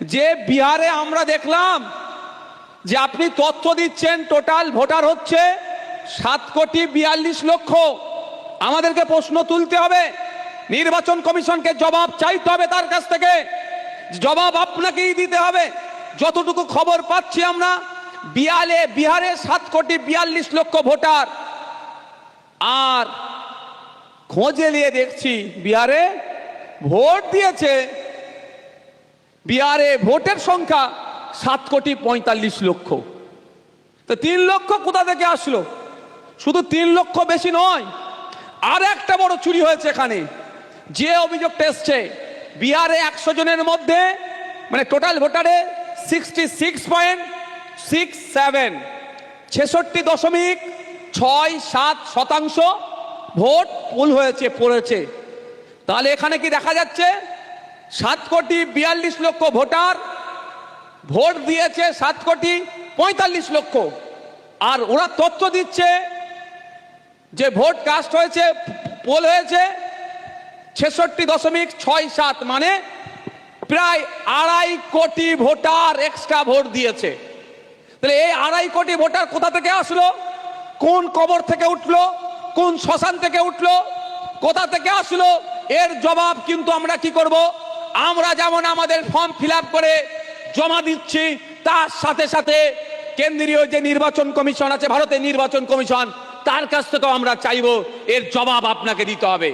যে বিহারে আমরা দেখলাম যে আপনি তথ্য দিচ্ছেন টোটাল ভোটার হচ্ছে 7,42,00,000। আমাদেরকে প্রশ্ন তুলতে হবে, নির্বাচন কমিশনকে জবাব চাইতে হবে, তার কাছ থেকে জবাব আপনাকেই দিতে হবে। যতটুকু খবর পাচ্ছি আমরা, বিহারে 7,42,00,000 ভোটার, আর খোঁজে নিয়ে দেখছি বিহারে ভোট দিয়েছে, বিহারে ভোটের সংখ্যা 7,45,00,000। তো 3 লক্ষ কোথা থেকে আসলো? শুধু 3 লক্ষ বেশি নয়, আর একটা বড় চুরি হয়েছে এখানে। যে অভিযোগটা এসছে, বিহারে 100 জনের মধ্যে মানে টোটাল ভোটারে 66.67 66.67% ভোট পুল হয়েছে, পড়েছে। তাহলে এখানে কি দেখা যাচ্ছে 7,42,00,000 ভোটার ভোট দিয়েছে 7,45,00,000, আর ওরা তথ্য দিচ্ছে যে ভোট কাস্ট হয়েছে, পোল হয়েছে 66.67, মানে প্রায় 2.5 কোটি ভোটার এক্সট্রা ভোট দিয়েছে। তাহলে এই 2.5 কোটি ভোটার কোথা থেকে আসলো? কোন কবর থেকে উঠলো? কোন শ্মশান থেকে উঠলো? কোথা থেকে আসলো? এর জবাব কিন্তু আমরা কি করব? আমরা যেমন আমাদের ফর্ম ফিল আপ করে জমা দিচ্ছি, তার সাথে সাথে কেন্দ্রীয় যে নির্বাচন কমিশন আছে, ভারতের নির্বাচন কমিশন, তার কাছ থেকেও আমরা চাইবো এর জবাব আপনাকে দিতে হবে।